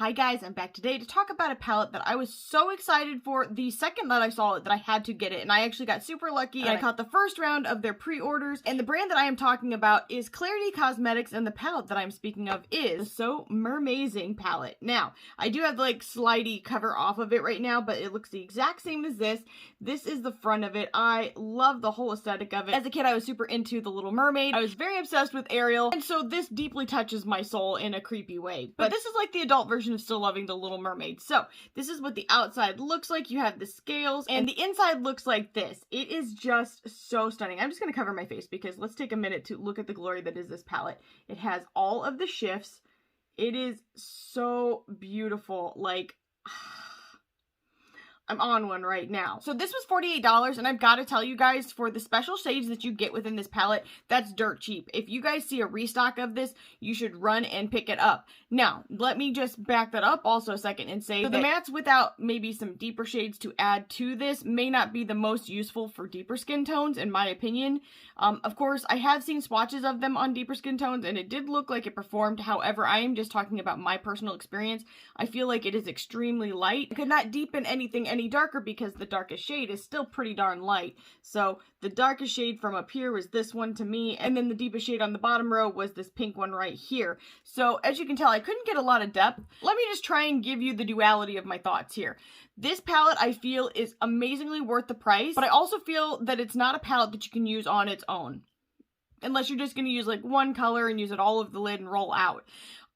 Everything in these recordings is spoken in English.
Hi guys, I'm back today to talk about a palette that I was so excited for the second that I saw it that I had to get it, and I actually got super lucky and I caught the first round of their pre-orders. And the brand that I am talking about is Klarity Kosmetics, and the palette that I'm speaking of is the Mermaizing palette. Now, I do have the slidey cover off of it right now, but it looks the exact same as this. This is the front of it. I love the whole aesthetic of it. As a kid, I was super into The Little Mermaid. I was very obsessed with Ariel, and so this deeply touches my soul in a creepy way. But this is like the adult version of still loving The Little Mermaid. So this is what the outside looks like. You have the scales, and the inside looks like this. It is just so stunning. I'm just going to cover my face because let's take a minute to look at the glory that is this palette. It has all of the shifts. It is so beautiful. Like, I'm on one right now. So this was $48, and I've got to tell you guys, for the special shades that you get within this palette, that's dirt cheap. If you guys see a restock of this, you should run and pick it up. Now, let me just back that up also a second and say that the mattes without maybe some deeper shades to add to this may not be the most useful for deeper skin tones, in my opinion. Of course, I have seen swatches of them on deeper skin tones, and it did look like it performed. However, I am just talking about my personal experience. I feel like it is extremely light. I could not deepen anything any darker because the darkest shade is still pretty darn light. So the darkest shade from up here was this one to me, and then the deepest shade on the bottom row was this pink one right here. So as you can tell, I couldn't get a lot of depth. Let me just try and give you the duality of my thoughts here. This palette, I feel, is amazingly worth the price, but I also feel that it's not a palette that you can use on its own, unless you're just going to use like one color and use it all over the lid and roll out.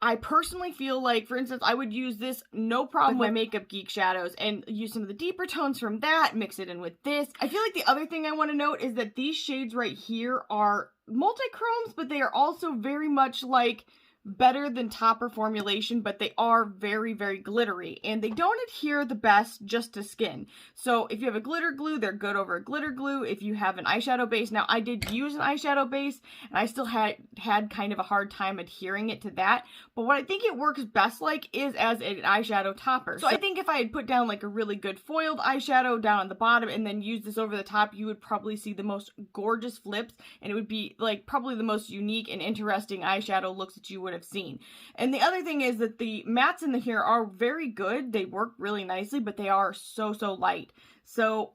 I personally feel like, for instance, I would use this no problem with my Makeup Geek shadows and use some of the deeper tones from that, mix it in with this. I feel like the other thing I want to note is that these shades right here are multi-chromes, but they are also very much like better than topper formulation, but they are very, very glittery, and they don't adhere the best just to skin. So if you have a glitter glue, they're good over a glitter glue. If you have an eyeshadow base, now I did use an eyeshadow base, and I still had kind of a hard time adhering it to that, but what I think it works best like is as an eyeshadow topper. So I think if I had put down like a really good foiled eyeshadow down on the bottom and then use this over the top, you would probably see the most gorgeous flips, and it would be like probably the most unique and interesting eyeshadow looks that you would have seen. And the other thing is that the mattes in here are very good. They work really nicely, but they are so light. So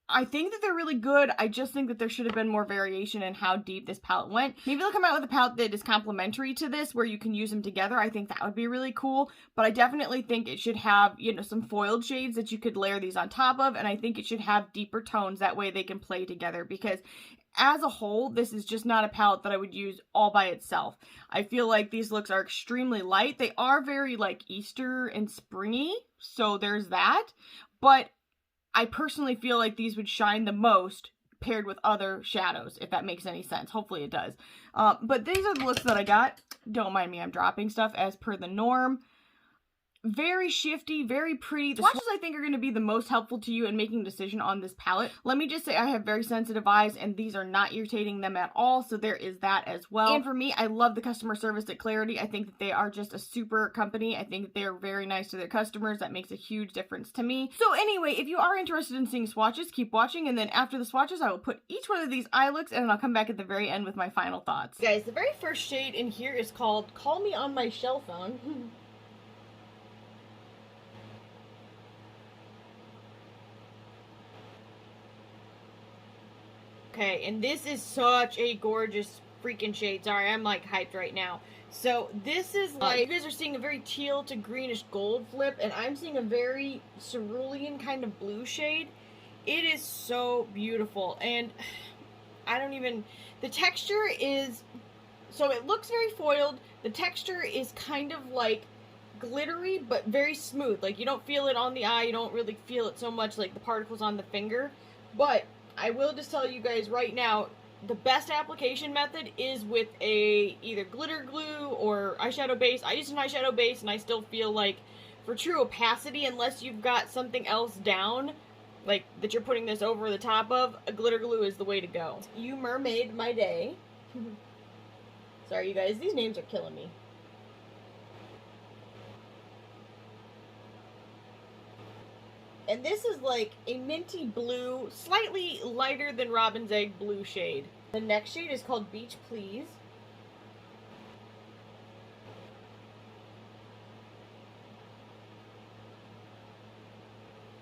I think that they're really good. I just think that there should have been more variation in how deep this palette went. Maybe they'll come out with a palette that is complementary to this, where you can use them together. I think that would be really cool. But I definitely think it should have, you know, some foiled shades that you could layer these on top of. And I think it should have deeper tones. That way they can play together, because as a whole, this is just not a palette that I would use all by itself. I feel like these looks are extremely light. They are very like Easter and springy, so there's that. But I personally feel like these would shine the most paired with other shadows, if that makes any sense. Hopefully it does. But these are the looks that I got. Don't mind me, I'm dropping stuff as per the norm. Very shifty, very pretty. The swatches I think are going to be the most helpful to you in making a decision on this palette. Let me just say I have very sensitive eyes, and these are not irritating them at all, so there is that as well. And for me, I love the customer service at Klarity. I think that they are just a super company. I think that they are very nice to their customers. That makes a huge difference to me. So anyway, if you are interested in seeing swatches, keep watching, and then after the swatches, I will put each one of these eye looks, and then I'll come back at the very end with my final thoughts. Guys, the very first shade in here is called Call Me on My Shell Phone. Okay, and this is such a gorgeous freaking shade. Sorry, I'm like hyped right now. So this is like, you guys are seeing a very teal to greenish gold flip, and I'm seeing a very cerulean kind of blue shade. It is so beautiful, and I don't even, the texture is, so it looks very foiled. The texture is kind of like glittery, but very smooth. Like, you don't feel it on the eye, you don't really feel it so much like the particles on the finger, but I will just tell you guys right now, the best application method is with a either glitter glue or eyeshadow base. I use an eyeshadow base, and I still feel like for true opacity, unless you've got something else down, like that you're putting this over the top of, a glitter glue is the way to go. You mermaid my day. Sorry you guys, these names are killing me. And this is like a minty blue, slightly lighter than Robin's Egg blue shade. The next shade is called Beach Please.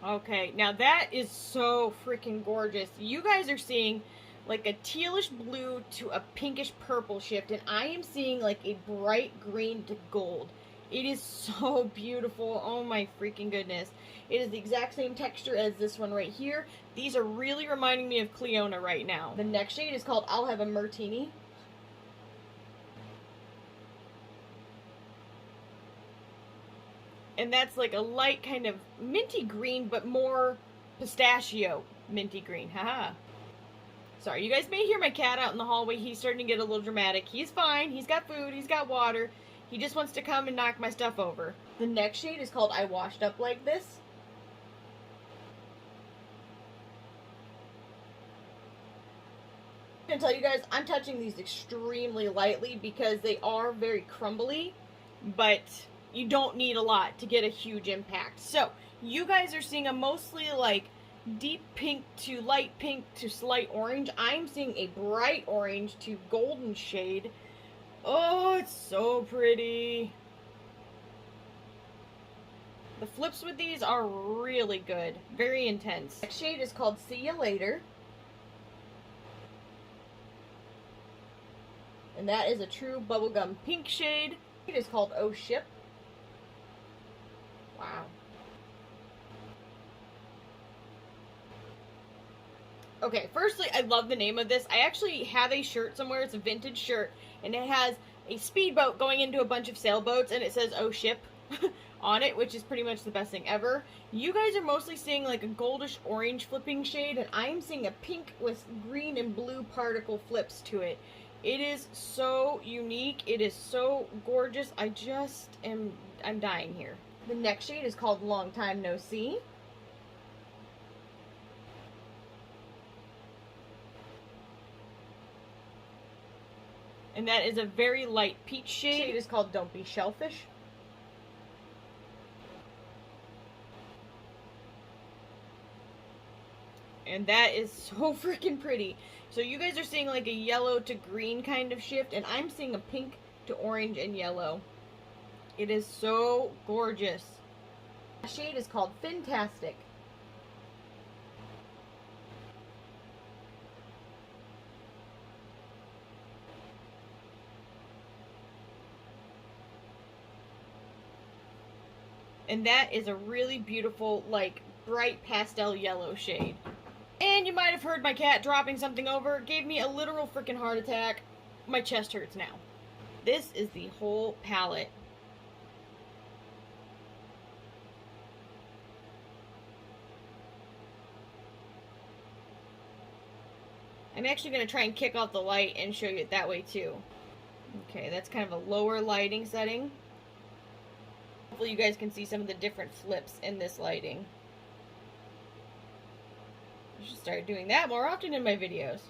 Okay, now that is so freaking gorgeous. You guys are seeing like a tealish blue to a pinkish purple shift, and I am seeing like a bright green to gold. It is so beautiful. Oh my freaking goodness. It is the exact same texture as this one right here. These are really reminding me of Cleona right now. The next shade is called I'll Have a Martini. And that's like a light kind of minty green, but more pistachio minty green. Haha. Sorry, you guys may hear my cat out in the hallway. He's starting to get a little dramatic. He's fine. He's got food. He's got water. He just wants to come and knock my stuff over. The next shade is called I Washed Up Like This. I'm going to tell you guys, I'm touching these extremely lightly because they are very crumbly, but you don't need a lot to get a huge impact. So, you guys are seeing a mostly like deep pink to light pink to slight orange. I'm seeing a bright orange to golden shade. Oh, it's so pretty. The flips with these are really good. Very intense. Next shade is called See Ya Later. And that is a true bubblegum pink shade. It is called Oh Ship. Wow. Okay, firstly, I love the name of this. I actually have a shirt somewhere. It's a vintage shirt. And it has a speedboat going into a bunch of sailboats. And it says, Oh Ship on it, which is pretty much the best thing ever. You guys are mostly seeing like a goldish orange flipping shade. And I'm seeing a pink with green and blue particle flips to it. It is so unique. It is so gorgeous. I'm dying here. The next shade is called Long Time No See. And that is a very light peach shade. The shade is called Don't Be Shellfish. And that is so freaking pretty. So you guys are seeing like a yellow to green kind of shift, and I'm seeing a pink to orange and yellow. It is so gorgeous. The shade is called Fantastic. And that is a really beautiful, like, bright pastel yellow shade. And you might have heard my cat dropping something over. It gave me a literal freaking heart attack. My chest hurts now. This is the whole palette. I'm actually going to try and kick off the light and show you it that way too. Okay, that's kind of a lower lighting setting. Hopefully you guys can see some of the different flips in this lighting. I should start doing that more often in my videos.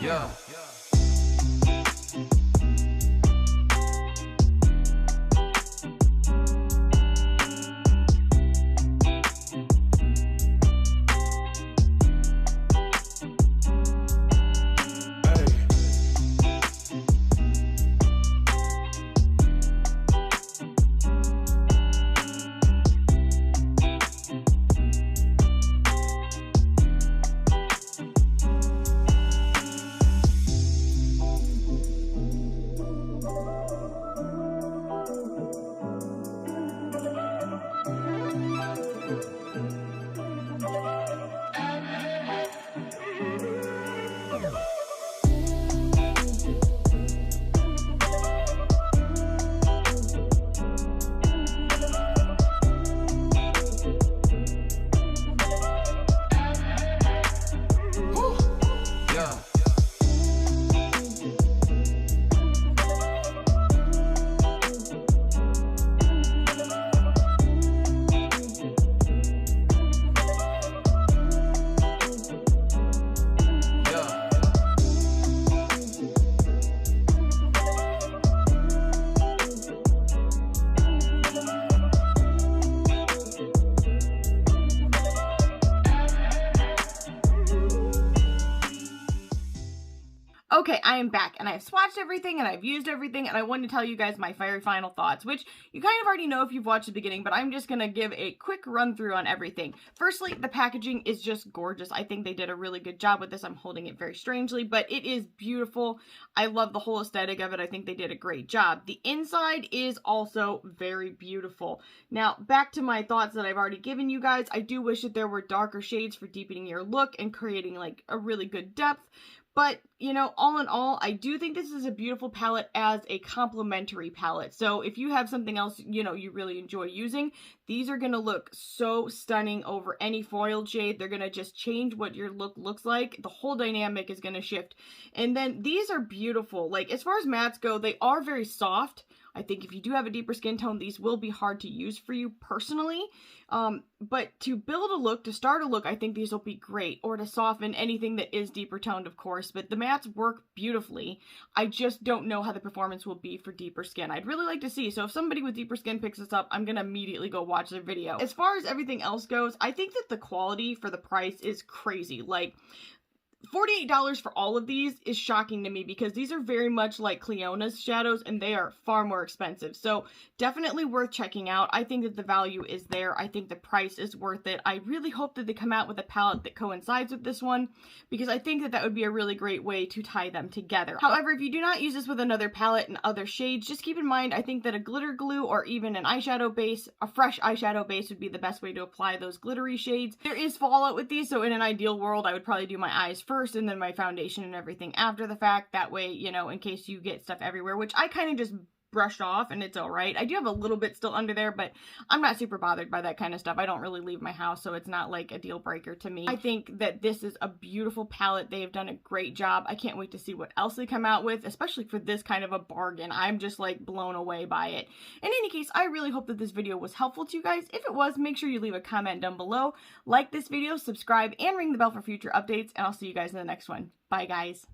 Yeah. Okay, I am back, and I've swatched everything, and I've used everything, and I wanted to tell you guys my very final thoughts, which you kind of already know if you've watched the beginning, but I'm just gonna give a quick run through on everything. Firstly, the packaging is just gorgeous. I think they did a really good job with this. I'm holding it very strangely, but it is beautiful. I love the whole aesthetic of it. I think they did a great job. The inside is also very beautiful. Now, back to my thoughts that I've already given you guys. I do wish that there were darker shades for deepening your look and creating like a really good depth. But, you know, all in all, I do think this is a beautiful palette as a complementary palette. So if you have something else, you know, you really enjoy using, these are going to look so stunning over any foiled shade. They're going to just change what your look looks like. The whole dynamic is going to shift. And then these are beautiful. Like, as far as mattes go, they are very soft. I think if you do have a deeper skin tone, these will be hard to use for you personally. But to build a look, to start a look, I think these will be great. Or to soften anything that is deeper toned, of course. But the mattes work beautifully. I just don't know how the performance will be for deeper skin. I'd really like to see. So if somebody with deeper skin picks this up, I'm going to immediately go watch their video. As far as everything else goes, I think that the quality for the price is crazy. Like, $48 for all of these is shocking to me because these are very much like Cleona's shadows and they are far more expensive. So definitely worth checking out. I think that the value is there. I think the price is worth it. I really hope that they come out with a palette that coincides with this one because I think that that would be a really great way to tie them together. However, if you do not use this with another palette and other shades, just keep in mind, I think that a glitter glue or even an eyeshadow base, a fresh eyeshadow base would be the best way to apply those glittery shades. There is fallout with these, so in an ideal world, I would probably do my eyes first and then my foundation and everything after the fact. That way, you know, in case you get stuff everywhere, which I kind of just brushed off and it's all right. I do have a little bit still under there, but I'm not super bothered by that kind of stuff. I don't really leave my house, so it's not like a deal breaker to me. I think that this is a beautiful palette. They have done a great job. I can't wait to see what else they come out with, especially for this kind of a bargain. I'm just like blown away by it. In any case, I really hope that this video was helpful to you guys. If it was, make sure you leave a comment down below, like this video, subscribe, and ring the bell for future updates, and I'll see you guys in the next one. Bye, guys.